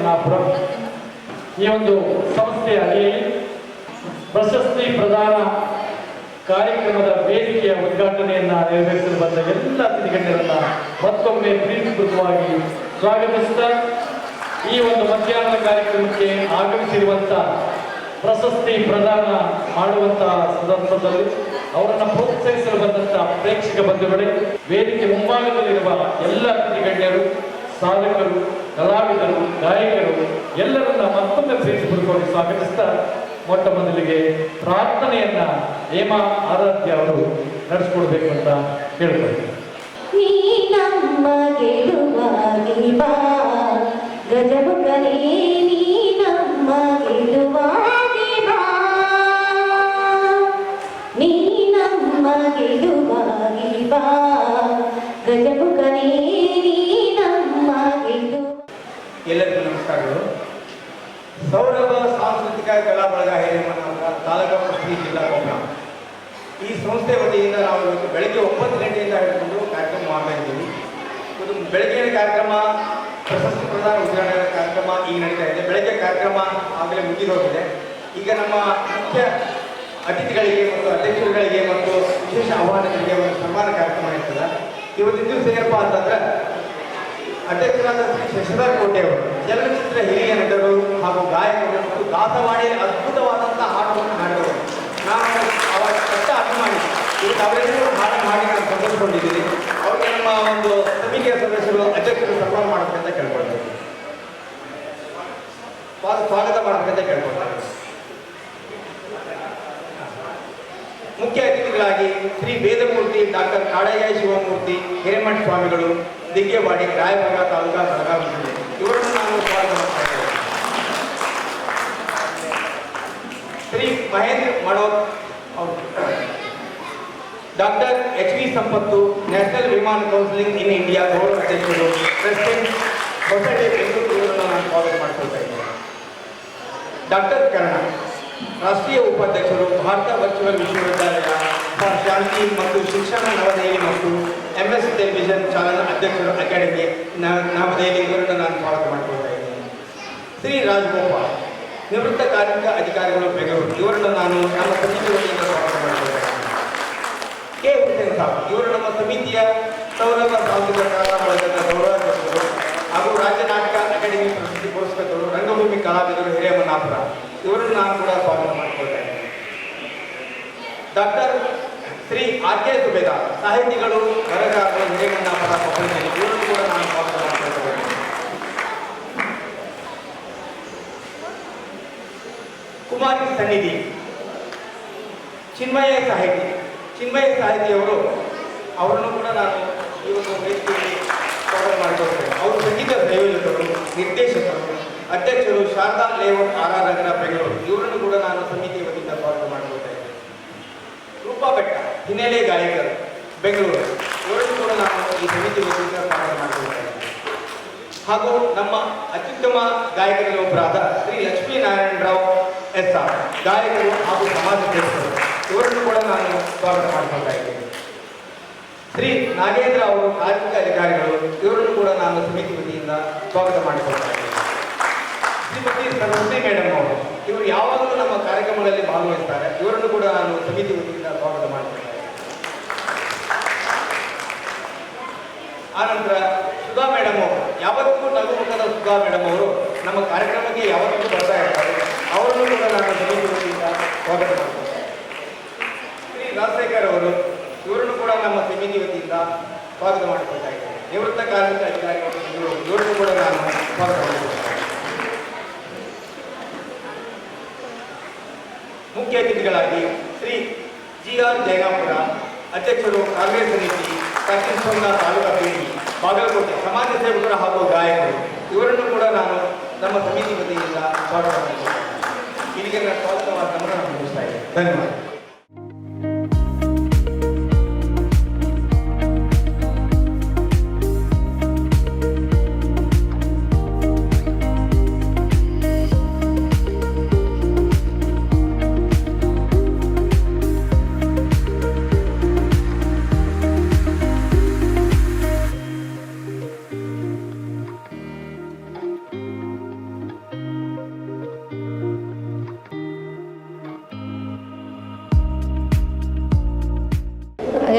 ಹಿರೇಮನ್ನಾಪುರ ಈ ಒಂದು ಸಂಸ್ಥೆಯ ಅಡಿಯಲ್ಲಿ ಪ್ರಶಸ್ತಿ ಪ್ರದಾನ ಕಾರ್ಯಕ್ರಮದ ವೇದಿಕೆಯ ಉದ್ಘಾಟನೆಯನ್ನ ನೆರವೇರಿಸಲು ಬಂದ ಎಲ್ಲ ಅತಿಥಿಗಣ್ಯರನ್ನ ಮತ್ತೊಮ್ಮೆ ಪ್ರೀತಿಪೂರ್ವಕವಾಗಿ ಸ್ವಾಗತಿಸುತ್ತಾ ಈ ಒಂದು ಮಧ್ಯಾಹ್ನದ ಕಾರ್ಯಕ್ರಮಕ್ಕೆ ಆಗಮಿಸಿರುವಂತ ಪ್ರಶಸ್ತಿ ಪ್ರದಾನ ಮಾಡುವಂತಹ ಸಂದರ್ಭದಲ್ಲಿ ಅವರನ್ನು ಪ್ರೋತ್ಸಾಹಿಸಲು ಬಂದಂತಹ ಪ್ರೇಕ್ಷಕ ಬಂಧುಗಳೇ, ವೇದಿಕೆ ಮುಂಭಾಗದಲ್ಲಿರುವ ಎಲ್ಲ ಅತಿಥಿಗಣ್ಯರು, ಸಾಧಕರು, ಕಲಾವಿದರು, ಗಾಯಕರು ಎಲ್ಲರನ್ನ ಮತ್ತೊಮ್ಮೆ ಪ್ರೀತಿಪೂರ್ವಕವಾಗಿ ಸ್ವಾಗತಿಸ್ತಾ ಮೊಟ್ಟ ಮೊದಲಿಗೆ ಪ್ರಾರ್ಥನೆಯನ್ನ ಹೇಮಾ ಆರಾಧ್ಯ ಅವರು ನಡೆಸಿಕೊಡ್ಬೇಕು ಅಂತ ಕೇಳ್ಕೊಳ್ತೀನಿ. ಗಜಮುಖನೇ ನೀ ನಮ್ಮ ಗೆಲುವಾಗಿ ಬಾ, ನೀ ನಮ್ಮ ಗೆಲುವಾಗಿ ಬಾ, ಗಜಮುಖನೇ ನೀ ನಮ್ಮ ಗೆಲುವ. ಎಲ್ಲರಿಗೂ ನಮಸ್ಕಾರಗಳು. ಸೌರಭ ಸಾಂಸ್ಕೃತಿಕ ಕಲಾ ಬಳಗ ಹಿರೇಮನ್ನಾಪುರ ತಾಲೂಕು ಪ್ರತಿ ಜಿಲ್ಲಾ ಕೊಪ್ಪಳ ಈ ಸಂಸ್ಥೆ ವತಿಯಿಂದ ನಾವು ಇವತ್ತು ಬೆಳಗ್ಗೆ 9 ಗಂಟೆಯಿಂದ ಹಿಡಿದುಕೊಂಡು ಕಾರ್ಯಕ್ರಮ ಮಾಡ್ತಾ ಇದ್ದೀವಿ. ಇದು ಬೆಳಗ್ಗಿನ ಕಾರ್ಯಕ್ರಮ ಪ್ರಶಸ್ತಿ ಪ್ರದಾನ ಉದ್ಘಾಟನಾ ಕಾರ್ಯಕ್ರಮ ಈಗ ನಡೀತಾ ಇದೆ. ಬೆಳಗ್ಗೆ ಕಾರ್ಯಕ್ರಮ ಆಗಲೇ ಮುಗಿದೋಗಿದೆ. ಈಗ ನಮ್ಮ ಮುಖ್ಯ ಅತಿಥಿಗಳಿಗೆ ಮತ್ತು ಅಧ್ಯಕ್ಷರುಗಳಿಗೆ ಮತ್ತು ವಿಶೇಷ ಆಹ್ವಾನಿತರಿಗೆ ಒಂದು ಸನ್ಮಾನ ಕಾರ್ಯಕ್ರಮ ಇರ್ತದೆ. ಇವತ್ತಿನ ದಿವಸ ಏನಪ್ಪಾ ಅಂತಂದ್ರೆ ಅಧ್ಯಕ್ಷರಾದ ಶ್ರೀ ಶಶಿಧರ್ ಕೋಟೆ ಅವರು ಚಲನಚಿತ್ರ ಹಿರಿಯ ನಟರು ಹಾಗೂ ಗಾಯಕರು ಮತ್ತು ದಾಸವಾಣಿಯಲ್ಲಿ ಅದ್ಭುತವಾದಂತಹ ಹಾಡನ್ನು ಹಾಡಿದವರು. ನಾವು ಅವರ ಕಷ್ಟ ಅಭಿಮಾನಿ. ಈಗ ಅವರೆಲ್ಲರೂ ಹಾಡು ಮಾಡಿ ನಾವು ಸಂತೋಷಗೊಂಡಿದ್ದೀವಿ. ಅವ್ರಿಗೆ ನಮ್ಮ ಒಂದು ಸಮಿತಿಯ ಸದಸ್ಯರು ಅಧ್ಯಕ್ಷರು ಸನ್ಮಾನ ಮಾಡಬೇಕಂತ ಕೇಳ್ಕೊಳ್ತೀವಿ, ಸ್ವಾಗತ ಮಾಡಬೇಕಂತ ಕೇಳ್ಕೊಳ್ತಾರೆ. ಮುಖ್ಯ ಅತಿಥಿಗಳಾಗಿ ಶ್ರೀ ವೇದಮೂರ್ತಿ ಡಾಕ್ಟರ್ ಕಾಡಯ್ಯ ಶಿವಮೂರ್ತಿ ಹಿರೇಮಠ ಸ್ವಾಮಿಗಳು, ದಿಗ್ಗವಾಡಿ, ರಾಯಭಾಗ ತಾಲೂಕಾ, ಬೆಳಗಾವಿ ಜಿಲ್ಲೆ, ಇವರನ್ನು ನಾನು ಸ್ವಾಗತ ಮಾಡ್ತಾ ಇದ್ದೇನೆ. ಶ್ರೀ ಮಹೇಂದ್ರ ಮನೋಹರ್ ಅವರು, ಡಾಕ್ಟರ್ ಎಚ್.ವಿ. ಸಂಪತ್ತು, ನ್ಯಾಷನಲ್ ವಿಮಾನ ಕೌನ್ಸಿಲಿಂಗ್ ಇನ್ ಇಂಡಿಯಾ ಗೌರವ ಅಧ್ಯಕ್ಷರು, ಪ್ರೆಸಿಡೆಂಟ್ ಹೊಸಟೆ ಬೆಂಗಳೂರು, ಇವರನ್ನು ನಾನು ಸ್ವಾಗತ ಮಾಡಿಕೊಳ್ತಾ ಇದ್ದೇನೆ. ಡಾಕ್ಟರ್ ಕರ್ಣ, ರಾಷ್ಟ್ರೀಯ ಉಪಾಧ್ಯಕ್ಷರು, ಭಾರತ ವರ್ಚುವಲ್ ವಿಶ್ವವಿದ್ಯಾಲಯ ಫಾರ್ ಶಾಂತಿ ಮತ್ತು ಶಿಕ್ಷಣ ನವದೆಹಲಿ ಮತ್ತು MS ಟೆಲಿವಿಷನ್ ಚಾನಲ್ ಅಧ್ಯಕ್ಷರು, ಅಕಾಡೆಮಿ ನವದೆಹಲಿ, ಇವರನ್ನು ನಾನು ಸ್ವಾಗತ ಮಾಡಿಕೊಳ್ತಾ ಇದ್ದೇನೆ. ಶ್ರೀ ರಾಜಗೋಪಾಲ್, ನಿವೃತ್ತ ಕಾರ್ಮಿಕ ಅಧಿಕಾರಿಗಳು, ಬೆಂಗಳೂರು, ಇವರನ್ನು ನಾನು ನಮ್ಮ ಸಮಿತಿ ವತಿಯಿಂದ ಸ್ವಾಗತ ಮಾಡಿಕೊಳ್ತಾ ಇದ್ದೇನೆ. ಕೆ. ಹುಸೇನ್ ಸಾಬ್, ಇವರು ನಮ್ಮ ಸಮಿತಿಯ ಸೌರಭ ಸಾಂಸ್ಕೃತಿಕ ಕಲಾ ಬಳಗದ ಗೌರವಾಧ್ಯಕ್ಷರು ಹಾಗೂ ರಾಜ್ಯ ನಾಟಕ ಅಕಾಡೆಮಿ ಪ್ರಶಸ್ತಿ ಪುರಸ್ಕೃತರು, ರಂಗಭೂಮಿ ಕಲಾವಿದರು, ಹಿರೇಮನ್ನಾಪುರ, ಇವರನ್ನು ನಾನು ಕೂಡ ಸ್ವಾಗತ ಮಾಡಿಕೊಳ್ತಾ ಇದ್ದೇನೆ. Doctor Shri R.K. ಸುಬೇದಾರ್, ಸಾಹಿತಿಗಳು, ಬರಹಗಾರರು, ಹಿರೇಮನ್ನಾಪುರ, ಕೊಪ್ಪಳದಲ್ಲಿ, ಇವರನ್ನು ಕೂಡ ನಾನು ಸ್ವಾಗತ ಮಾಡಿಕೊಳ್ತಾ ಇದ್ದೇನೆ. ಕುಮಾರಿ ಸನ್ನಿಧಿ, ಚಿನ್ಮಯ ಸಾಹಿತಿಯವರು, ಅವರನ್ನು ಕೂಡ ನಾನು ಈ ಒಂದು ವೇದಿಕೆಯಲ್ಲಿ ಸ್ವಾಗತ ಮಾಡಿಕೊಳ್ತೇನೆ. ಅವರು ಸಂಗೀತ ಸಂಯೋಜಕರು, ನಿರ್ದೇಶಕರು, ಅಧ್ಯಕ್ಷರು, ಶಾರದಾ ಲೇಔಟ್, RR ನಗರ, ಬೆಂಗಳೂರು, ಇವರನ್ನು ಕೂಡ ನಾನು ಸಮಿತಿ ವತಿಯಿಂದ ಸ್ವಾಗತ ಮಾಡಿಕೊಳ್ತಾ ಇದ್ದೇನೆ. ರೂಪಾ ಬೆಟ್ಟ, ಹಿನ್ನೆಲೆ ಗಾಯಕರು, ಬೆಂಗಳೂರು, ಇವರನ್ನು ಕೂಡ ನಾನು ಈ ಸಮಿತಿ ವತಿಯಿಂದ ಸ್ವಾಗತ ಮಾಡಿಕೊಳ್ತಾ ಇದ್ದೇನೆ. ಹಾಗೂ ನಮ್ಮ ಅತ್ಯುತ್ತಮ ಗಾಯಕರಲ್ಲಿ ಒಬ್ಬರಾದ ಶ್ರೀ ಲಕ್ಷ್ಮೀನಾರಾಯಣರಾವ್ SR, ಗಾಯಕರು ಹಾಗೂ ಸಮಾಜ ಸೇವಕರು, ಇವರನ್ನು ಕೂಡ ನಾನು ಸ್ವಾಗತ ಮಾಡಿಕೊಳ್ತಾ ಇದ್ದೇನೆ. ಶ್ರೀ ನಾಗೇಂದ್ರ ಅವರು, ಕಾರ್ಮಿಕ ಅಧಿಕಾರಿಗಳು, ಇವರನ್ನು ಕೂಡ ನಾನು ಸಮಿತಿ ವತಿಯಿಂದ ಸ್ವಾಗತ ಮಾಡಿಕೊಳ್ತಾ ಇದ್ದೇನೆ. ಶ್ರೀಮತಿ ಸರಸ್ವತಿ ಮೇಡಮ್ ಅವರು, ಇವರು ಯಾವಾಗಲೂ ನಮ್ಮ ಕಾರ್ಯಕ್ರಮಗಳಲ್ಲಿ ಭಾಗವಹಿಸ್ತಾರೆ, ಇವರನ್ನು ಕೂಡ ನಾನು ಸಮಿತಿ ವತಿಯಿಂದ ಸ್ವಾಗತ ಮಾಡಿಕೊಳ್ತಾ ಇದ್ದೇನೆ. ಆನಂತರ ಸುಧಾ ಮೇಡಮ್ ಅವರು, ಯಾವತ್ತೂ ನಗುಮುಖದ ಸುಧಾ ಮೇಡಮ್ ಅವರು ನಮ್ಮ ಕಾರ್ಯಕ್ರಮಕ್ಕೆ ಯಾವತ್ತೂ ಬರ್ತಾ ಇರ್ತಾರೆ, ಅವರನ್ನು ಕೂಡ ನಾನು ಸಮಿತಿ ವತಿಯಿಂದ ಸ್ವಾಗತ ಮಾಡ್ಕೊಳ್ತೇನೆ. ಶ್ರೀ ರಾಜಶೇಖರ್ ಅವರು, ಇವರನ್ನು ಕೂಡ ನಮ್ಮ ಸಮಿತಿ ವತಿಯಿಂದ ಸ್ವಾಗತ ಮಾಡಿಕೊಳ್ತಾ ಇದ್ದೇನೆ. ನಿವೃತ್ತ ಕಾರ್ಮಿಕ ಅಧಿಕಾರಿಗಳು, ಇವರನ್ನು ಕೂಡ ನಾನು ಸ್ವಾಗತ ಮಾಡಿಕೊಳ್ತೇನೆ. ಮುಖ್ಯ ಅತಿಥಿಗಳಾಗಿ ಶ್ರೀ GR ಜೈನಾಪುರ, ಅಧ್ಯಕ್ಷರು, ಕಾಂಗ್ರೆಸ್ ಸಮಿತಿ, ಕಾಶ್ಮೀರ ತಾಲೂಕಾ ಪೀಠಿ, ಬಾಗಲಕೋಟೆ, ಸಮಾಜ ಸೇವಕರು ಹಾಗೂ ಗಾಯಕರು, ಇವರನ್ನು ಕೂಡ ನಾನು ನಮ್ಮ ಸಮಿತಿ ವತಿಯಿಂದ ಸ್ವಾಗತ ಮಾಡಿಕೊಳ್ತೇನೆ. ಇಲ್ಲಿಗೆ ನನ್ನ ಸ್ವಾಗತವಾದ ನಾನು ಮುಗಿಸ್ತಾ ಇದ್ದೇನೆ. ಧನ್ಯವಾದ.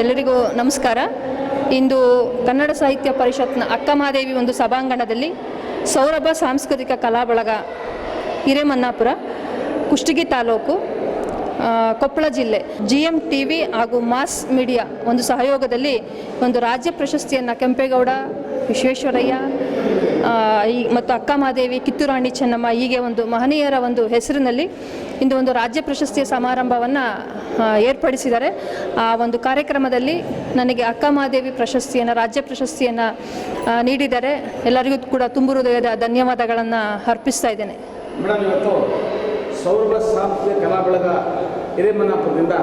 ಎಲ್ಲರಿಗೂ ನಮಸ್ಕಾರ. ಇಂದು ಕನ್ನಡ ಸಾಹಿತ್ಯ ಪರಿಷತ್ನ ಅಕ್ಕಮಹಾದೇವಿ ಒಂದು ಸಭಾಂಗಣದಲ್ಲಿ ಸೌರಭ ಸಾಂಸ್ಕೃತಿಕ ಕಲಾ ಬಳಗ ಹಿರೇಮನ್ನಾಪುರ, ಕುಷ್ಟಗಿ ತಾಲೂಕು, ಕೊಪ್ಪಳ ಜಿಲ್ಲೆ, GM TV ಹಾಗೂ ಮಾಸ್ ಮೀಡಿಯಾ ಒಂದು ಸಹಯೋಗದಲ್ಲಿ ಒಂದು ರಾಜ್ಯ ಪ್ರಶಸ್ತಿಯನ್ನು ಕೆಂಪೇಗೌಡ, ವಿಶ್ವೇಶ್ವರಯ್ಯ ಮತ್ತು ಅಕ್ಕಮಹಾದೇವಿ, ಕಿತ್ತೂರಾಣಿ ಚೆನ್ನಮ್ಮ ಹೀಗೆ ಒಂದು ಮಹನೀಯರ ಒಂದು ಹೆಸರಿನಲ್ಲಿ ಇಂದು ಒಂದು ರಾಜ್ಯ ಪ್ರಶಸ್ತಿಯ ಸಮಾರಂಭವನ್ನು ಏರ್ಪಡಿಸಿದ್ದಾರೆ. ಆ ಒಂದು ಕಾರ್ಯಕ್ರಮದಲ್ಲಿ ನನಗೆ ಅಕ್ಕಮಹಾದೇವಿ ಪ್ರಶಸ್ತಿಯನ್ನು, ರಾಜ್ಯ ಪ್ರಶಸ್ತಿಯನ್ನು ನೀಡಿದ್ದಾರೆ. ಎಲ್ಲರಿಗೂ ಕೂಡ ತುಂಬು ಹೃದಯದ ಧನ್ಯವಾದಗಳನ್ನು ಅರ್ಪಿಸ್ತಾ ಇದ್ದೇನೆ. ಮೇಡಮ್, ಇವತ್ತು ಸೌರಭ ಸಾಂಸ್ಕೃತಿಕ ಕಲಾ ಬಳಗ ಹಿರೇಮನ್ನಾಪುರದಿಂದ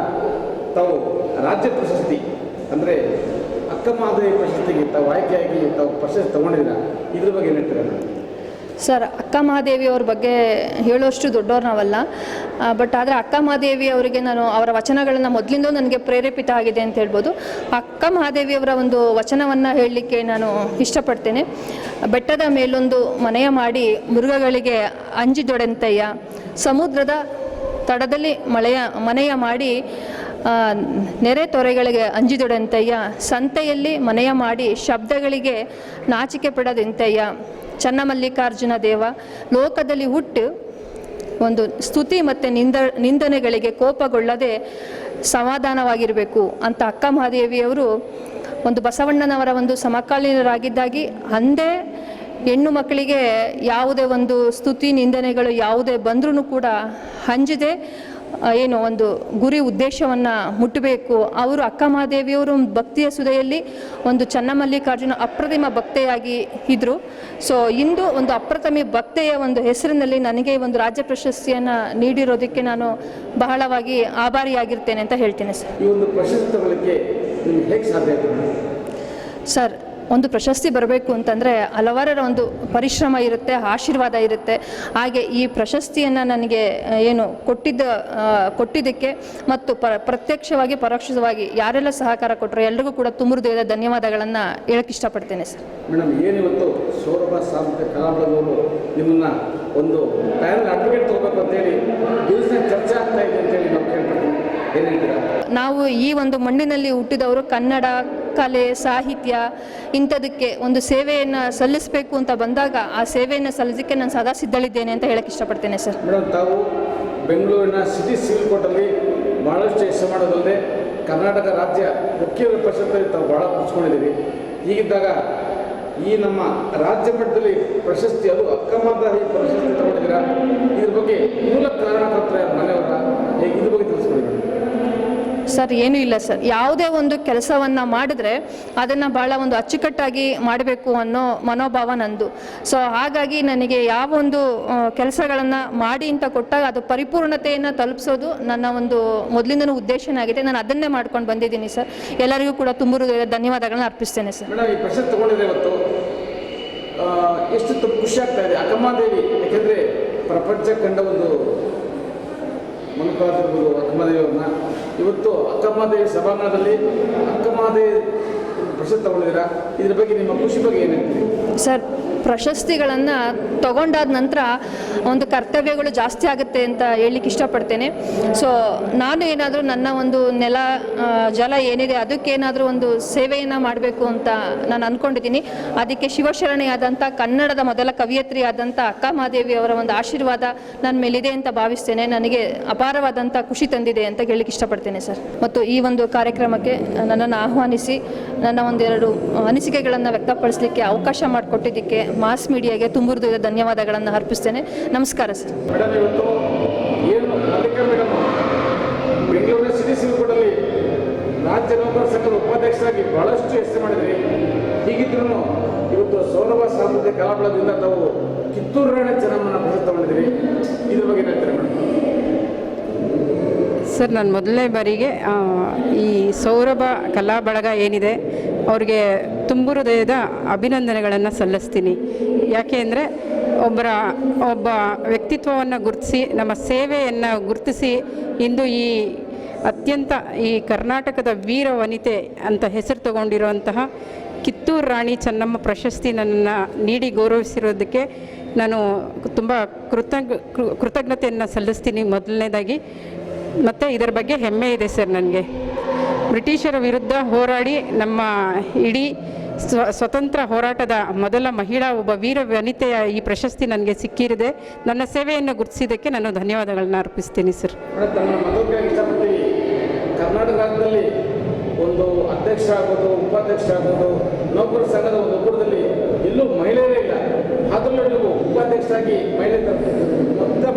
ತಾವು ರಾಜ್ಯ ಪ್ರಶಸ್ತಿ ಅಂದರೆ ಅಕ್ಕಮಹಾದೇವಿ ಪ್ರಶಸ್ತಿಗೆ ತಾವು ಆಯ್ಕೆಯಾಗಿ ತಾವು ಪ್ರಶಸ್ತಿ ತಗೊಂಡಿದ್ದೀರ, ಇದ್ರ ಬಗ್ಗೆ ಏನು ಹೇಳ್ತೀರಾ? ಸರ್, ಅಕ್ಕಮಹಾದೇವಿ ಅವ್ರ ಬಗ್ಗೆ ಹೇಳೋಷ್ಟು ದೊಡ್ಡವ್ರು ನಾವಲ್ಲ, ಬಟ್ ಆದರೆ ಅಕ್ಕಮಹಾದೇವಿ ಅವರಿಗೆ ನಾನು ಅವರ ವಚನಗಳನ್ನು ಮೊದಲಿಂದ ನನಗೆ ಪ್ರೇರೇಪಿತ ಆಗಿದೆ ಅಂತ ಹೇಳ್ಬೋದು. ಅಕ್ಕಮಹಾದೇವಿಯವರ ಒಂದು ವಚನವನ್ನು ಹೇಳಲಿಕ್ಕೆ ನಾನು ಇಷ್ಟಪಡ್ತೇನೆ. ಬೆಟ್ಟದ ಮೇಲೊಂದು ಮನೆಯ ಮಾಡಿ ಮೃಗಗಳಿಗೆ ಅಂಜಿದೊಡೆಂತಯ್ಯ, ಸಮುದ್ರದ ತಡದಲ್ಲಿ ಮನೆಯ ಮಾಡಿ ನೆರೆ ತೊರೆಗಳಿಗೆ ಅಂಜಿದೊಡೆಂತಯ್ಯ, ಸಂತೆಯಲ್ಲಿ ಮನೆಯ ಮಾಡಿ ಶಬ್ದಗಳಿಗೆ ನಾಚಿಕೆ ಪಡದೆಂತಯ್ಯ, ಚನ್ನಮಲ್ಲಿಕಾರ್ಜುನ ದೇವ ಲೋಕದಲ್ಲಿ ಹುಟ್ಟು ಒಂದು ಸ್ತುತಿ ಮತ್ತು ನಿಂದನೆಗಳಿಗೆ ಕೋಪಗೊಳ್ಳದೆ ಸಮಾಧಾನವಾಗಿರಬೇಕು ಅಂತ ಅಕ್ಕಮಹಾದೇವಿಯವರು ಒಂದು ಬಸವಣ್ಣನವರ ಒಂದು ಸಮಕಾಲೀನರಾಗಿದ್ದಾಗಿ ಅಂದೇ ಹೆಣ್ಣು ಮಕ್ಕಳಿಗೆ ಯಾವುದೇ ಒಂದು ಸ್ತುತಿ ನಿಂದನೆಗಳು ಯಾವುದೇ ಬಂದ್ರೂ ಕೂಡ ಅಂಜದೆ ಏನು ಒಂದು ಗುರಿ ಉದ್ದೇಶವನ್ನು ಮುಟ್ಟಬೇಕು. ಅವರು ಅಕ್ಕಮಹಾದೇವಿಯವರು ಭಕ್ತಿಯ ಸುದೆಯಲ್ಲಿ ಒಂದು ಚನ್ನಮಲ್ಲಿಕಾರ್ಜುನ ಅಪ್ರತಿಮ ಭಕ್ತೆಯಾಗಿ ಇದ್ದರು. ಸೊ ಇಂದು ಒಂದು ಅಪ್ರತಿಮ ಭಕ್ತೆಯ ಒಂದು ಹೆಸರಿನಲ್ಲಿ ನನಗೆ ಒಂದು ರಾಜ್ಯ ಪ್ರಶಸ್ತಿಯನ್ನು ನೀಡಿರೋದಕ್ಕೆ ನಾನು ಬಹಳವಾಗಿ ಆಭಾರಿಯಾಗಿರ್ತೇನೆ ಅಂತ ಹೇಳ್ತೇನೆ ಸರ್. ಈ ಒಂದು ಪ್ರಶಸ್ತಿ ತಗೊಳ್ಳಿಕ್ಕೆ ನಿಮ್ಗೆ ಹೇಗೆ ಸಾಧ್ಯ ಆಯಿತು? ಸರ್, ಒಂದು ಪ್ರಶಸ್ತಿ ಬರಬೇಕು ಅಂತಂದರೆ ಹಲವಾರರ ಒಂದು ಪರಿಶ್ರಮ ಇರುತ್ತೆ, ಆಶೀರ್ವಾದ ಇರುತ್ತೆ. ಹಾಗೆ ಈ ಪ್ರಶಸ್ತಿಯನ್ನು ನನಗೆ ಏನು ಕೊಟ್ಟಿದ್ದಕ್ಕೆ ಮತ್ತು ಪ್ರತ್ಯಕ್ಷವಾಗಿ ಪರೋಕ್ಷವಾಗಿ ಯಾರೆಲ್ಲ ಸಹಕಾರ ಕೊಟ್ಟರು ಎಲ್ರಿಗೂ ಕೂಡ ತುಂಬ ಹೃದಯದ ಧನ್ಯವಾದಗಳನ್ನು ಹೇಳಕ್ಕೆ ಇಷ್ಟಪಡ್ತೇನೆ ಸರ್. ಮೇಡಮ್, ಏನಿವತ್ತು ಸೌರಭ ಸಾಂಸ್ಕೃತಿಕ ಕಲಾ ಬಳಗದವರು ನಿಮ್ಮನ್ನು ಒಂದು ಪ್ಯಾನಲ್ ಅಡ್ವೊಕೇಟ್ ತಗೋಬೇಕು ಅಂತೇಳಿ ದಿವಸ ಚರ್ಚೆ ಆಗ್ತಾ ಇದೆ ಅಂತೇಳಿ ನಾವು ಕೇಳ್ತೀವಿ, ಏನು ಹೇಳ್ತೀರಾ? ನಾವು ಈ ಒಂದು ಮಣ್ಣಿನಲ್ಲಿ ಹುಟ್ಟಿದವರು ಕನ್ನಡ ಕಲೆ, ಸಾಹಿತ್ಯ ಇಂಥದಕ್ಕೆ ಒಂದು ಸೇವೆಯನ್ನು ಸಲ್ಲಿಸಬೇಕು ಅಂತ ಬಂದಾಗ ಆ ಸೇವೆಯನ್ನು ಸಲ್ಲಿಸಲಿಕ್ಕೆ ನಾನು ಸದಾ ಸಿದ್ಧಳಿದ್ದೇನೆ ಅಂತ ಹೇಳಕ್ಕೆ ಇಷ್ಟಪಡ್ತೇನೆ ಸರ್. ಮೇಡಮ್, ತಾವು ಬೆಂಗಳೂರಿನ ಸಿಟಿ ಸಿವಿಲ್ ಕೋರ್ಟಲ್ಲಿ ಭಾಳಷ್ಟು ಯಶಸ್ಸು ಮಾಡೋದಲ್ಲದೆ ಕರ್ನಾಟಕ ರಾಜ್ಯ ವಕೀಲರ ಪರಿಷತ್ತಲ್ಲಿ ತಾವು ಭಾಳ ಕುಚ್ಕೊಂಡಿದ್ದೀರಿ. ಹೀಗಿದ್ದಾಗ ಈ ನಮ್ಮ ರಾಜ್ಯ ಮಟ್ಟದಲ್ಲಿ ಪ್ರಶಸ್ತಿ, ಅದು ಅಕ್ಕಮಹಾದೇವಿ ಪ್ರಶಸ್ತಿ ತಗೊಂಡಿದ್ದೀರಾ, ಇದ್ರ ಬಗ್ಗೆ ಮೂಲ ಕಾರಣಕರ್ತರ ಮನೆಯವರ ಹೇಗೆ, ಇದ್ರ ಬಗ್ಗೆ ತಿಳಿಸ್ಕೊಡಿ ಮೇಡಮ್. ಸರ್, ಏನೂ ಇಲ್ಲ ಸರ್. ಯಾವುದೇ ಒಂದು ಕೆಲಸವನ್ನು ಮಾಡಿದ್ರೆ ಅದನ್ನು ಭಾಳ ಒಂದು ಅಚ್ಚುಕಟ್ಟಾಗಿ ಮಾಡಬೇಕು ಅನ್ನೋ ಮನೋಭಾವ ನಂದು. ಸೊ ಹಾಗಾಗಿ ನನಗೆ ಯಾವ ಒಂದು ಕೆಲಸಗಳನ್ನು ಮಾಡಿ ಅಂತ ಕೊಟ್ಟಾಗ ಅದು ಪರಿಪೂರ್ಣತೆಯನ್ನು ತಲುಪಿಸೋದು ನನ್ನ ಒಂದು ಮೊದಲಿಂದನೂ ಉದ್ದೇಶನೇ ಆಗಿದೆ. ನಾನು ಅದನ್ನೇ ಮಾಡ್ಕೊಂಡು ಬಂದಿದ್ದೀನಿ ಸರ್. ಎಲ್ಲರಿಗೂ ಕೂಡ ತುಂಬ ಧನ್ಯವಾದಗಳನ್ನ ಅರ್ಪಿಸ್ತೇನೆ ಸರ್. ಮೇಡಮ್, ಈ ಪ್ರಶಸ್ತಿ ತಗೊಂಡಿದ್ರೆ ಇವತ್ತು ಎಷ್ಟು ಖುಷಿ ಆಗ್ತಾ ಇದೆ. ಅಕ್ಕಮಹಾದೇವಿ ಯಾಕೆಂದರೆ ಪ್ರಪಂಚ ಕಂಡ ಒಂದು ಮನುಕಾದಿರ್ಬೋದು ಅಕ್ಕಮಹಾದೇವಿಯವ್ರನ್ನ, ಇವತ್ತು ಅಕ್ಕಮಹಾದೇವಿ ಸಭಾಂಗಣದಲ್ಲಿ ಅಕ್ಕಮಹಾದೇವಿ ಪ್ರಶಸ್ತಿ ತಗೊಂಡಿದ್ದೀರಾ, ಇದ್ರ ಬಗ್ಗೆ ನಿಮ್ಮ ಖುಷಿ ಬಗ್ಗೆ ಏನು ಹೇಳ್ತೀರಿ? ಸರ್, ಪ್ರಶಸ್ತಿಗಳನ್ನು ತಗೊಂಡಾದ ನಂತರ ಒಂದು ಕರ್ತವ್ಯಗಳು ಜಾಸ್ತಿ ಆಗುತ್ತೆ ಅಂತ ಹೇಳಲಿಕ್ಕೆ ಇಷ್ಟಪಡ್ತೇನೆ. ಸೊ ನಾನು ಏನಾದರೂ ನನ್ನ ಒಂದು ನೆಲ ಜಲ ಏನಿದೆ ಅದಕ್ಕೇನಾದರೂ ಒಂದು ಸೇವೆಯನ್ನು ಮಾಡಬೇಕು ಅಂತ ನಾನು ಅಂದ್ಕೊಂಡಿದ್ದೀನಿ. ಅದಕ್ಕೆ ಶಿವಶರಣೆಯಾದಂಥ ಕನ್ನಡದ ಮೊದಲ ಕವಿಯತ್ರಿ ಆದಂಥ ಅಕ್ಕಮಹಾದೇವಿ ಅವರ ಒಂದು ಆಶೀರ್ವಾದ ನನ್ನ ಮೇಲಿದೆ ಅಂತ ಭಾವಿಸ್ತೇನೆ. ನನಗೆ ಅಪಾರವಾದಂಥ ಖುಷಿ ತಂದಿದೆ ಅಂತ ಹೇಳಲಿಕ್ಕೆ ಇಷ್ಟಪಡ್ತೇನೆ ಸರ್. ಮತ್ತು ಈ ಒಂದು ಕಾರ್ಯಕ್ರಮಕ್ಕೆ ನನ್ನನ್ನು ಆಹ್ವಾನಿಸಿ ನನ್ನ ಒಂದೆರಡು ಅನಿಸಿಕೆಗಳನ್ನು ವ್ಯಕ್ತಪಡಿಸಲಿಕ್ಕೆ ಅವಕಾಶ ಮಾಡಿಕೊಟ್ಟಿದ್ದಕ್ಕೆ ಮಾಸ್ ಮೀಡಿಯಾಗೆ ತುಂಬ ಹೃದಯದ ಧನ್ಯವಾದಗಳನ್ನು ಅರ್ಪಿಸ್ತೇನೆ. ನಮಸ್ಕಾರ ಸರ್. ಮೇಡಮ್, ಇವತ್ತು ಏನು ಮಲ್ಲಿಕಾ ಮೇಡಮ್ ಬೆಂಗಳೂರಿನ ಸಿಟಿ ಸಿವಿಲ್ ಕೋರ್ಟಲ್ಲಿ ರಾಜ್ಯ ನೌಕರ ಸಂಘದ ಉಪಾಧ್ಯಕ್ಷರಾಗಿ ಬಹಳಷ್ಟು ಹೆಸರು ಮಾಡಿದ್ರಿ. ಹೀಗಿದ್ರೂ ಇವತ್ತು ಸೌರಭ ಸಾಂಸ್ಕೃತಿಕ ಕಲಾ ಬಳಗದಿಂದ ತಾವು ಕಿತ್ತೂರು ರಾಣಿ ಚೆನ್ನಮ್ಮನ ಪ್ರಶಸ್ತಿ ತಗೊಂಡಿದ್ದೀರಿ, ಇದ್ರ ಬಗ್ಗೆ ಹೇಳ್ತಾರೆ ಮೇಡಮ್. ಸರ್, ನಾನು ಮೊದಲನೇ ಬಾರಿಗೆ ಈ ಸೌರಭ ಕಲಾ ಬಳಗ ಏನಿದೆ ಅವ್ರಿಗೆ ತುಂಬ ಹೃದಯದ ಅಭಿನಂದನೆಗಳನ್ನು ಸಲ್ಲಿಸ್ತೀನಿ. ಯಾಕೆ ಅಂದರೆ ಒಬ್ಬ ವ್ಯಕ್ತಿತ್ವವನ್ನು ಗುರುತಿಸಿ, ನಮ್ಮ ಸೇವೆಯನ್ನು ಗುರುತಿಸಿ ಇಂದು ಈ ಅತ್ಯಂತ ಈ ಕರ್ನಾಟಕದ ವೀರ ವನಿತೆ ಅಂತ ಹೆಸರು ತಗೊಂಡಿರುವಂತಹ ಕಿತ್ತೂರು ರಾಣಿ ಚೆನ್ನಮ್ಮ ಪ್ರಶಸ್ತಿ ನನ್ನನ್ನು ನೀಡಿ ಗೌರವಿಸಿರೋದಕ್ಕೆ ನಾನು ತುಂಬ ಕೃತಜ್ಞತೆಯನ್ನು ಸಲ್ಲಿಸ್ತೀನಿ ಮೊದಲನೇದಾಗಿ. ಮತ್ತು ಇದರ ಬಗ್ಗೆ ಹೆಮ್ಮೆ ಇದೆ ಸರ್ ನನಗೆ. ಬ್ರಿಟಿಷರ ವಿರುದ್ಧ ಹೋರಾಡಿ ನಮ್ಮ ಇಡೀ ಸ್ವತಂತ್ರ ಹೋರಾಟದ ಮೊದಲ ಮಹಿಳಾ ಒಬ್ಬ ವೀರ ವನಿತೆಯ ಈ ಪ್ರಶಸ್ತಿ ನನಗೆ ಸಿಕ್ಕಿರಿದೆ. ನನ್ನ ಸೇವೆಯನ್ನು ಗುರುತಿಸಿದ್ದಕ್ಕೆ ನಾನು ಧನ್ಯವಾದಗಳನ್ನ ಅರ್ಪಿಸ್ತೀನಿ ಸರ್. ಇಷ್ಟಪಡ್ತೀವಿ. ಕರ್ನಾಟಕ ರಾಜ್ಯದಲ್ಲಿ ಒಂದು ಅಧ್ಯಕ್ಷ ಆಗ್ಬೋದು, ಉಪಾಧ್ಯಕ್ಷ ಆಗ್ಬೋದು, ನೌಕರ ಸಂಘದ ಒಂದು ಒಕ್ಕೂಟದಲ್ಲಿ ಎಲ್ಲೂ ಮಹಿಳೆಯರೇ ಇಲ್ಲ. ಅದರಲ್ಲೂ ನೀವು ಉಪಾಧ್ಯಕ್ಷರಾಗಿ ಮಹಿಳೆ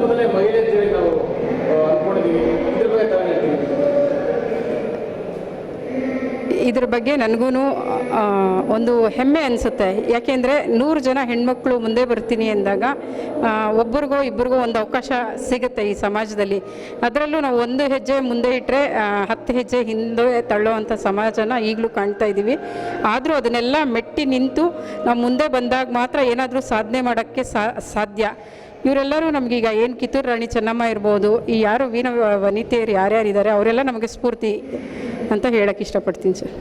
ಮೊದಲೇ ಮಹಿಳೆ ಅಂತೇಳಿ ನಾವು ಅಂದ್ಕೊಂಡಿದ್ದೀವಿ. ಇದ್ರ ಬಗ್ಗೆ ತಾವು ಹೇಳ್ತೀವಿ. ಇದ್ರ ಬಗ್ಗೆ ನನಗೂ ಒಂದು ಹೆಮ್ಮೆ ಅನಿಸುತ್ತೆ. ಯಾಕೆಂದರೆ 100 ಜನ ಹೆಣ್ಮಕ್ಳು ಮುಂದೆ ಬರ್ತೀನಿ ಅಂದಾಗ ಒಬ್ಬರಿಗೋ ಇಬ್ಬರಿಗೋ ಒಂದು ಅವಕಾಶ ಸಿಗುತ್ತೆ ಈ ಸಮಾಜದಲ್ಲಿ. ಅದರಲ್ಲೂ ನಾವು ಒಂದು ಹೆಜ್ಜೆ ಮುಂದೆ ಇಟ್ಟರೆ 10 ಹೆಜ್ಜೆ ಹಿಂದೆ ತಳ್ಳೋವಂಥ ಸಮಾಜನ ಈಗಲೂ ಕಾಣ್ತಾ ಇದ್ದೀವಿ. ಆದರೂ ಅದನ್ನೆಲ್ಲ ಮೆಟ್ಟಿ ನಿಂತು ನಾವು ಮುಂದೆ ಬಂದಾಗ ಮಾತ್ರ ಏನಾದರೂ ಸಾಧನೆ ಮಾಡೋಕ್ಕೆ ಸಾಧ್ಯ. ಇವರೆಲ್ಲರೂ ನಮಗೀಗ ಏನು ಕಿತ್ತೂರು ರಾಣಿ ಚೆನ್ನಮ್ಮ ಇರ್ಬೋದು, ಈ ಯಾರು ವೀರ ವನಿತೆಯರು ಯಾರ್ಯಾರಿದ್ದಾರೆ ಅವರೆಲ್ಲ ನಮಗೆ ಸ್ಫೂರ್ತಿ ಅಂತ ಹೇಳಕ್ಕೆ ಇಷ್ಟಪಡ್ತೀನಿ ಸರ್.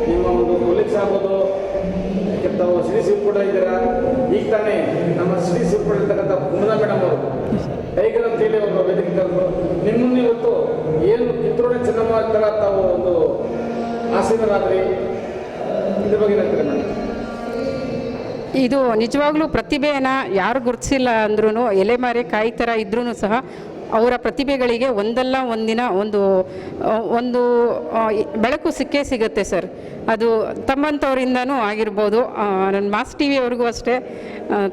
ನಿಮ್ಮ ಒಂದು ಕೊಲೀಗ್ಸ್ ಆಗ್ಬೋದು, ತಾವು ಶ್ರೀ ಶಿವಪುರ ಇದ್ದೀರಾ. ಈಗ ತಾನೇ ನಮ್ಮ ಶ್ರೀ ಶಿವಪುರ ಇರ್ತಕ್ಕಂಥ ಕುಮುದಾ ಮೇಡಮ್ ಅವರು ಟೈಗರ್ ಅಂತೇಳಿ ಅವರು ವೇದಿಕೆ ಕರೆದು ನಿಮ್ಮನ್ನು ಇವತ್ತು ಏನು ಕಿತ್ತೂರು ಚೆನ್ನಮ್ಮ ಥರ ತಾವು ಒಂದು ಆಸೀನರಾದ್ರಿ. ಇದ್ರ ಬಗ್ಗೆ ಹೇಳ್ತಾರೆ ಮೇಡಮ್. ಇದು ನಿಜವಾಗ್ಲೂ ಪ್ರತಿಭೆಯನ್ನು ಯಾರು ಗುರುತಿಸಿಲ್ಲ ಅಂದ್ರೂ ಎಲೆಮಾರೆ ಕಾಯಿ ಥರ ಇದ್ರೂ ಸಹ ಅವರ ಪ್ರತಿಭೆಗಳಿಗೆ ಒಂದಲ್ಲ ಒಂದಿನ ಒಂದು ಬೆಳಕು ಸಿಕ್ಕೇ ಸಿಗುತ್ತೆ ಸರ್. ಅದು ತಮ್ಮಂಥವರಿಂದನೂ ಆಗಿರ್ಬೋದು. ನನ್ನ ಮಾಸ್ ಟಿ ವಿ ಅವ್ರಿಗೂ ಅಷ್ಟೇ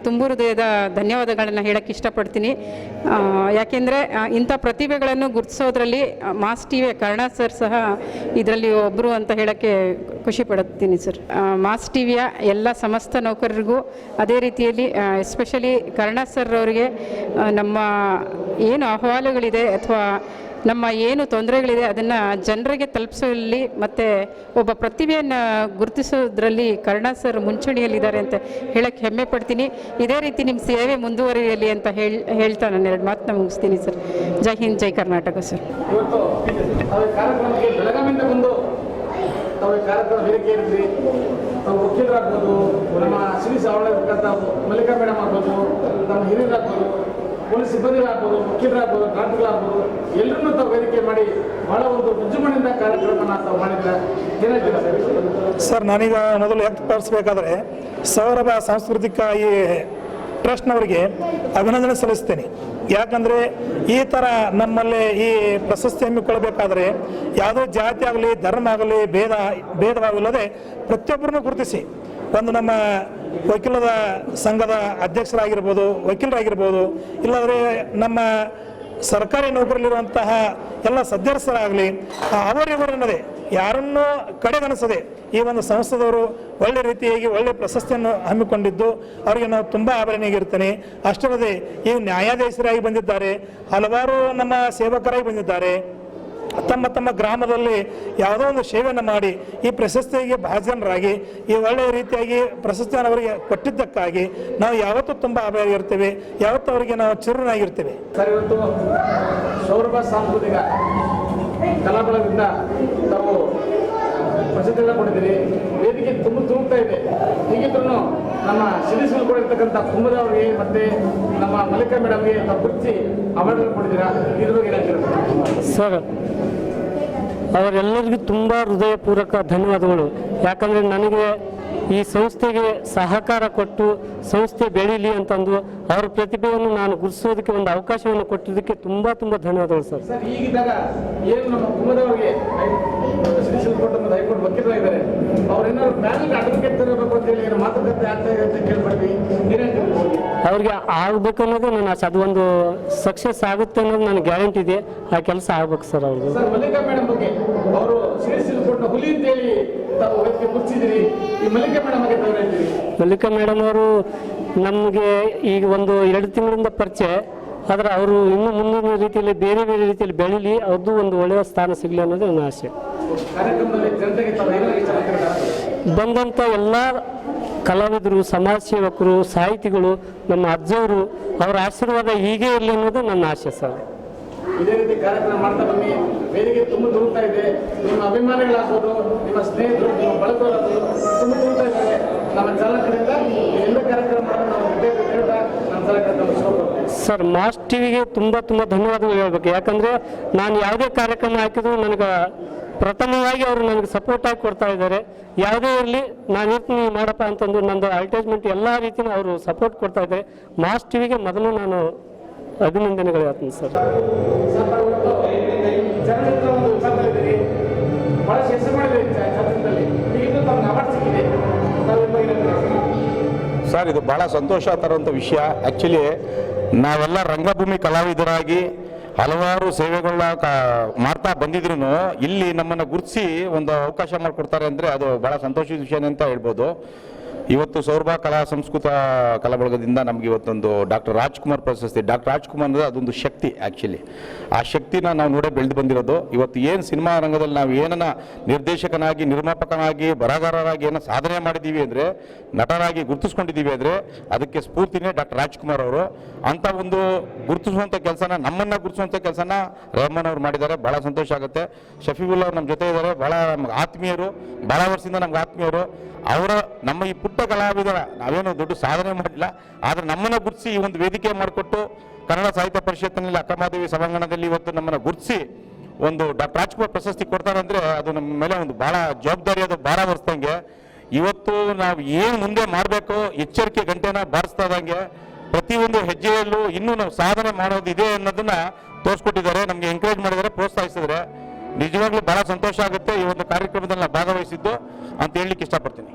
ತುಂಬ ಹೃದಯದ ಧನ್ಯವಾದಗಳನ್ನು ಹೇಳೋಕ್ಕೆ ಇಷ್ಟಪಡ್ತೀನಿ. ಯಾಕೆಂದರೆ ಇಂಥ ಪ್ರತಿಭೆಗಳನ್ನು ಗುರುತಿಸೋದ್ರಲ್ಲಿ Mass T V Karna sir ಸಹ ಇದರಲ್ಲಿ ಒಬ್ಬರು ಅಂತ ಹೇಳೋಕ್ಕೆ ಖುಷಿ ಪಡುತ್ತೀನಿ ಸರ್. ಮಾಸ್ ಟಿ ವಿಯ ಎಲ್ಲ ಸಮಸ್ತ ನೌಕರರಿಗೂ ಅದೇ ರೀತಿಯಲ್ಲಿ ಎಸ್ಪೆಷಲಿ ಕರ್ಣ ಸರ್ ಅವರಿಗೆ ನಮ್ಮ ಏನು ಅಹವಾಲುಗಳಿದೆ ಅಥವಾ ನಮ್ಮ ಏನು ತೊಂದರೆಗಳಿದೆ ಅದನ್ನು ಜನರಿಗೆ ತಲುಪಿಸುವಲ್ಲಿ ಮತ್ತು ಒಬ್ಬ ಪ್ರತಿಭೆಯನ್ನು ಗುರುತಿಸೋದ್ರಲ್ಲಿ ಕರ್ಣ ಸರ್ ಮುಂಚೂಣಿಯಲ್ಲಿದ್ದಾರೆ ಅಂತ ಹೇಳಕ್ಕೆ ಹೆಮ್ಮೆ ಪಡ್ತೀನಿ. ಇದೇ ರೀತಿ ನಿಮ್ಮ ಸೇವೆ ಮುಂದುವರಿಯಲಿ ಅಂತ ಹೇಳ್ತಾ ನಾನು 2 ಮಾತನ್ನ ಮುಗಿಸ್ತೀನಿ ಸರ್. ಜೈ ಹಿಂದ್, ಜೈ ಕರ್ನಾಟಕ ಸರ್. ಇವತ್ತು ತಾವು ಕಾರ್ಯಕ್ರಮಕ್ಕೆ ಬೆಳಗಾವಿಯಿಂದ ಬಂದು ತಾವು ಕಾರ್ಯಕ್ರಮ ವೇದಿಕೆ ಇರಿದ್ರಿ. ತಾವು ವಕೀಲರಾಗ್ಬೋದು, ನಮ್ಮ ಶ್ರೀ ಸಾವಳಿರ್ತಕ್ಕಂಥ ಮಲ್ಲಿಕಾ ಮೇಡಮ್ ಆಗ್ಬೋದು, ನಮ್ಮ ಹಿರಿಯರಾಗ್ಬೋದು, ಪೊಲೀಸ್ ಸಿಬ್ಬಂದಿಗಳಾಗ್ಬೋದು, ವಕೀಲರಾಗ್ಬೋದು, ಡಾಕ್ಟರ್ಗಳಾಗ್ಬೋದು, ಎಲ್ಲರನ್ನೂ ತಾವು ವೇದಿಕೆ ಮಾಡಿ ಬಹಳ ಒಂದು ವಿಜೃಂಭಣೆಯಿಂದ ಕಾರ್ಯಕ್ರಮನ ತಾವು ಮಾಡಿದ್ರೆ ಏನಾಗ್ತೀರಾ ಸರ್? ನಾನೀಗ ಮೊದಲು ವ್ಯಕ್ತಪಡಿಸಬೇಕಾದ್ರೆ ಸೌರಭ ಸಾಂಸ್ಕೃತಿಕ ಈ ಟ್ರಸ್ಟ್ನವರಿಗೆ ಅಭಿನಂದನೆ ಸಲ್ಲಿಸ್ತೇನೆ. ಯಾಕಂದರೆ ಈ ಥರ ನಮ್ಮಲ್ಲಿ ಈ ಪ್ರಶಸ್ತಿ ಹಮ್ಮಿಕೊಳ್ಳಬೇಕಾದ್ರೆ ಯಾವುದೋ ಜಾತಿ ಆಗಲಿ, ಧರ್ಮ ಆಗಲಿ, ಭೇದವಾಗಿಲ್ಲದೆ ಪ್ರತಿಯೊಬ್ಬರನ್ನು ಗುರುತಿಸಿ ಒಂದು ನಮ್ಮ ವಕೀಲರ ಸಂಘದ ಅಧ್ಯಕ್ಷರಾಗಿರ್ಬೋದು, ವಕೀಲರಾಗಿರ್ಬೋದು, ಇಲ್ಲಾಂದರೆ ನಮ್ಮ ಸರ್ಕಾರಿ ನೌಕರಲ್ಲಿರುವಂತಹ ಎಲ್ಲ ಸದಸ್ಯರಾಗಲಿ ಅವರಿವರನ್ನದೇ ಯಾರನ್ನೂ ಕಡೆಗಣಿಸದೆ ಈ ಒಂದು ಸಂಸ್ಥೆದವರು ಒಳ್ಳೆ ರೀತಿಯಾಗಿ ಒಳ್ಳೆ ಪ್ರಶಸ್ತಿಯನ್ನು ಹಮ್ಮಿಕೊಂಡಿದ್ದು ಅವರಿಗೆ ನಾವು ತುಂಬ ಆಭರಣೀಯಗಿರ್ತೇನೆ. ಅಷ್ಟಲ್ಲದೆ ಈ ನ್ಯಾಯಾಧೀಶರಾಗಿ ಬಂದಿದ್ದಾರೆ, ಹಲವಾರು ನಮ್ಮ ಸೇವಕರಾಗಿ ಬಂದಿದ್ದಾರೆ. ತಮ್ಮ ತಮ್ಮ ಗ್ರಾಮದಲ್ಲಿ ಯಾವುದೋ ಒಂದು ಸೇವೆಯನ್ನು ಮಾಡಿ ಈ ಪ್ರಶಸ್ತಿಗೆ ಭಾಜನರಾಗಿ ಈ ಒಳ್ಳೆಯ ರೀತಿಯಾಗಿ ಪ್ರಶಸ್ತಿಯನ್ನು ಅವರಿಗೆ ಕೊಟ್ಟಿದ್ದಕ್ಕಾಗಿ ನಾವು ಯಾವತ್ತೂ ತುಂಬ ಆಭಾರಿಯಾಗಿರ್ತೇವೆ, ಯಾವತ್ತೂ ಅವರಿಗೆ ನಾವು ಚಿರನಾಗಿರ್ತೇವೆ. ಸರ್, ಇವತ್ತು ಸೌರಭ ಸಾಂಸ್ಕೃತಿಕ ಕಲಾಬಳದಿಂದ ತಾವು ಪ್ರಶಸ್ತಿಗಳನ್ನ ಕೊಟ್ಟಿದ್ದೀರಿ. ವೇದಿಕೆ ತುಂಬುತ್ತಾ ಇದೆ. ಹೀಗಿದ್ರೂ ನಮ್ಮ ಸಿರಿಸಿಲ್ ಕೊಡಿರ್ತಕ್ಕಂಥ ಕುಂಭದ ಅವರಿಗೆ ಮತ್ತು ನಮ್ಮ ಮಲ್ಲಿಕಾ ಮೇಡಮ್ಗೆ ತಾವು ಗುರುತಿಸಿ ಅವಾರ್ಡ್ ಕೊಟ್ಟಿದ್ದೀರಾ. ಇದ್ರ ಬಗ್ಗೆ ಏನಾಗ್ತಿರುತ್ತೆ ಸರ್? ಅವರೆಲ್ಲರಿಗೂ ತುಂಬ ಹೃದಯಪೂರ್ವಕ ಧನ್ಯವಾದಗಳು. ಯಾಕಂದರೆ ನನಗೆ ಈ ಸಂಸ್ಥೆಗೆ ಸಹಕಾರ ಕೊಟ್ಟು ಸಂಸ್ಥೆ ಬೆಳೀಲಿ ಅಂತಂದು ಅವರ ಪ್ರತಿಭೆಯನ್ನು ನಾನು ಗುರುತಿಸೋದಕ್ಕೆ ಒಂದು ಅವಕಾಶವನ್ನು ಕೊಟ್ಟಿದ್ದಕ್ಕೆ ತುಂಬ ಧನ್ಯವಾದಗಳು ಸರ್. ಸರ್, ಈಗಿದ್ದಾಗ ಏನು ನಮ್ಮ ಕುಂಭದವರಿಗೆ ಶ್ರೀಶಿಲ್ಕೋಟ್ ಮತ್ತು ಹೈಕೋರ್ಟ್ ವಕೀಲರಾಗಿದ್ದಾರೆ, ಅವ್ರೇನಾದ್ರು ಬ್ಯಾಂಕ್ ಅಡ್ವೊಕೇಟ್ ತರಬೇಕು ಅಂತ ಹೇಳಿ ಮಾತುಕತೆ ಆಗ್ತಾ ಇದೆ ಅಂತ ಕೇಳ್ಬಿಡ್ತೀವಿ. ಅವ್ರಿಗೆ ಆಗ್ಬೇಕು ಅನ್ನೋದು ನನ್ನ ಆಸೆ. ಅದು ಒಂದು ಸಕ್ಸಸ್ ಆಗುತ್ತೆ ಅನ್ನೋದು ನನಗೆ ಗ್ಯಾರಂಟಿ ಇದೆ. ಆ ಕೆಲಸ ಆಗ್ಬೇಕು ಸರ್ ಅವ್ರಿಗೆ. ಸರ್, ಮಲ್ಲಿಕಾ ಮೇಡಮ್ ಬಗ್ಗೆ ಅವರು ಶ್ರೀಶಿಲ್ಕೋಟ್ನ ಹುಲಿ ಅಂತ ಹೇಳಿ ತಾವು ವ್ಯಕ್ತಿ ಗುರುತಿಸಿದಿರಿ. ಈ ಮಲ್ಲಿಕಾ ಮೇಡಮ್ ಬಗ್ಗೆ ತಾವು ಹೇಳ್ತೀವಿ. ಮಲ್ಲಿಕಾ ಮೇಡಮ್ ಅವರು ನಮಗೆ ಈಗ ಒಂದು 2 ತಿಂಗಳಿಂದ ಪರಿಚಯ. ಆದರೆ ಅವರು ಇನ್ನೂ ಮುಂದಿನ ರೀತಿಯಲ್ಲಿ ಬೇರೆ ರೀತಿಯಲ್ಲಿ ಬೆಳೀಲಿ, ಅವ್ರದ್ದು ಒಂದು ಒಳ್ಳೆಯ ಸ್ಥಾನ ಸಿಗಲಿ ಅನ್ನೋದು ನನ್ನ ಆಸೆ. ಬಂದಂಥ ಎಲ್ಲ ಕಲಾವಿದರು, ಸಮಾಜ ಸೇವಕರು, ಸಾಹಿತಿಗಳು, ನಮ್ಮ ಅಜ್ಜವರು, ಅವರ ಆಶೀರ್ವಾದ ಹೀಗೆ ಇರಲಿ ಅನ್ನೋದು ನನ್ನ ಆಸೆ ಸರ್. ಇದೇ ರೀತಿ ಕಾರ್ಯಕ್ರಮ ಮಾಡ್ತಾ ಬನ್ನಿ. ವೇದಿಕೆ ತುಂಬುತ್ತಾ ಇದೆ. ನಿಮ್ಮ ಅಭಿಮಾನಿಗಳಾಗ್ಬೋದು, ನಿಮ್ಮ ಸ್ನೇಹಿತರು, ನಿಮ್ಮ ಬಳಗರಾಗ್ಬೋದು ತುಂಬುತ್ತಾ ಇದ್ದಾರೆ. ನಮ್ಮ ಚಾಲಕರಿಂದ ಎಲ್ಲ ಕಾರ್ಯಕ್ರಮಗಳನ್ನು ಸರ್, ಮಾಸ್ ಟಿವಿಗೆ ತುಂಬ ಧನ್ಯವಾದಗಳು ಹೇಳ್ಬೇಕು. ಯಾಕಂದರೆ ನಾನು ಯಾವುದೇ ಕಾರ್ಯಕ್ರಮ ಹಾಕಿದ್ರು ನನಗೆ ಪ್ರಥಮವಾಗಿ ಅವರು ನನಗೆ ಸಪೋರ್ಟ್ ಆಗಿ ಕೊಡ್ತಾ ಇದ್ದಾರೆ. ಯಾವುದೇ ಇರಲಿ ನಾನು ಇರ್ತೀನಿ ಮಾಡಪ್ಪ ಅಂತಂದು ನಂದು ಅಡ್ವರ್ಟೈಸ್ಮೆಂಟ್ ಎಲ್ಲ ರೀತಿಯೂ ಅವರು ಸಪೋರ್ಟ್ ಕೊಡ್ತಾ ಇದ್ದಾರೆ. ಮಾಸ್ ಟಿವಿಗೆ ಮೊದಲು ನಾನು ಅಭಿನಂದನೆಗಳು ಹೇಳ್ತೀನಿ ಸರ್. ಚಲನಚಿತ್ರ ಒಂದು ವಿಭಾಗದಲ್ಲಿದ್ದೀರಿ, ಬಹಳಷ್ಟು ಹೆಸರು ಮಾಡಿದ್ದೀರಿ ಚಲನಚಿತ್ರದಲ್ಲಿ. ಈಗ ತಮ್ಮ ಅವಾರ್ಡ್ ಸಿಕ್ಕಿದೆ. ಸರ್, ಇದು ಬಹಳ ಸಂತೋಷ ತರುವಂಥ ವಿಷಯ. ಆ್ಯಕ್ಚುಲಿ ನಾವೆಲ್ಲ ರಂಗಭೂಮಿ ಕಲಾವಿದರಾಗಿ ಹಲವಾರು ಸೇವೆಗಳನ್ನ ಮಾಡ್ತಾ ಬಂದಿದ್ರು ಇಲ್ಲಿ ನಮ್ಮನ್ನು ಗುರುತಿಸಿ ಒಂದು ಅವಕಾಶ ಮಾಡಿಕೊಡ್ತಾರೆ ಅಂದರೆ ಅದು ಬಹಳ ಸಂತೋಷದ ವಿಷಯನೇ ಅಂತ ಹೇಳ್ಬೋದು. ಇವತ್ತು ಸೌರಭ ಕಲಾ ಸಂಸ್ಕೃತ ಕಲಾ ಬಳಗದಿಂದ ನಮಗೆ ಇವತ್ತೊಂದು ಡಾಕ್ಟರ್ ರಾಜ್ಕುಮಾರ್ ಪ್ರಶಸ್ತಿ. ಡಾಕ್ಟರ್ ರಾಜ್ಕುಮಾರ್ ಅಂದರೆ ಅದೊಂದು ಶಕ್ತಿ. ಆ್ಯಕ್ಚುಲಿ ಆ ಶಕ್ತಿನ ನಾವು ನೋಡೇ ಬೆಳೆದು ಬಂದಿರೋದು. ಇವತ್ತು ಏನು ಸಿನಿಮಾ ರಂಗದಲ್ಲಿ ನಾವು ಏನನ್ನ ನಿರ್ದೇಶಕನಾಗಿ, ನಿರ್ಮಾಪಕನಾಗಿ, ಬರಹಗಾರರಾಗಿ ಏನೋ ಸಾಧನೆ ಮಾಡಿದ್ದೀವಿ ಅಂದರೆ, ನಟರಾಗಿ ಗುರುತಿಸ್ಕೊಂಡಿದ್ದೀವಿ ಅಂದರೆ ಅದಕ್ಕೆ ಸ್ಫೂರ್ತಿನೇ ಡಾಕ್ಟರ್ ರಾಜ್ಕುಮಾರ್ ಅವರು. ಅಂಥ ಒಂದು ಗುರುತಿಸುವಂಥ ಕೆಲಸನ, ನಮ್ಮನ್ನು ಗುರುತಿಸುವಂಥ ಕೆಲಸನ ರೆಹಮಾನ್ ಅವರು ಮಾಡಿದ್ದಾರೆ. ಭಾಳ ಸಂತೋಷ ಆಗುತ್ತೆ. ಶಫೀವುಲ್ಲಾ ಅವ್ರು ನಮ್ಮ ಜೊತೆ ಇದ್ದಾರೆ, ಭಾಳ ನಮ್ಗೆ ಆತ್ಮೀಯರು, ಭಾಳ ವರ್ಷದಿಂದ ನಮ್ಗೆ ಆತ್ಮೀಯರು. ಅವರ ನಮ್ಮ ಈ ಪುಟ್ಟ ಕಲಾವಿದರ ನಾವೇನು ದೊಡ್ಡ ಸಾಧನೆ ಮಾಡಿಲ್ಲ, ಆದರೆ ನಮ್ಮನ್ನು ಗುರುತಿಸಿ ಈ ಒಂದು ವೇದಿಕೆ ಮಾಡಿಕೊಟ್ಟು ಕನ್ನಡ ಸಾಹಿತ್ಯ ಪರಿಷತ್ತಿನಲ್ಲಿ ಅಕ್ಕಮಹಾದೇವಿ ಸಭಾಂಗಣದಲ್ಲಿ ಇವತ್ತು ನಮ್ಮನ್ನು ಗುರುತಿಸಿ ಒಂದು ಡಾಕ್ಟರ್ ರಾಜ್ಕುಮಾರ್ ಪ್ರಶಸ್ತಿ ಕೊಡ್ತಾರಂದರೆ ಅದು ನಮ್ಮ ಮೇಲೆ ಒಂದು ಭಾಳ ಜವಾಬ್ದಾರಿ, ಅದು ಭಾರ ಹೊರಿಸ್ದಂಗೆ. ಇವತ್ತು ನಾವು ಏನು ಮುಂದೆ ಮಾಡಬೇಕು ಎಚ್ಚರಿಕೆ ಗಂಟೆನ ಬಾರಿಸ್ತಾ ಇದ್ದಂಗೆ ಪ್ರತಿಯೊಂದು ಹೆಜ್ಜೆಯಲ್ಲೂ ಇನ್ನೂ ನಾವು ಸಾಧನೆ ಮಾಡೋದಿದೆ ಅನ್ನೋದನ್ನ ತೋರಿಸ್ಕೊಟ್ಟಿದ್ದಾರೆ, ನಮಗೆ ಎಂಕರೇಜ್ ಮಾಡಿದ್ದಾರೆ, ಪ್ರೋತ್ಸಾಹಿಸಿದ್ದಾರೆ. ನಿಜವಾಗ್ಲೂ ಬಹಳ ಸಂತೋಷ ಆಗುತ್ತೆ ಈ ಒಂದು ಕಾರ್ಯಕ್ರಮದಲ್ಲಿ ನಾನು ಭಾಗವಹಿಸಿದ್ದು ಅಂತ ಹೇಳಲಿಕ್ಕೆ ಇಷ್ಟಪಡ್ತೀನಿ.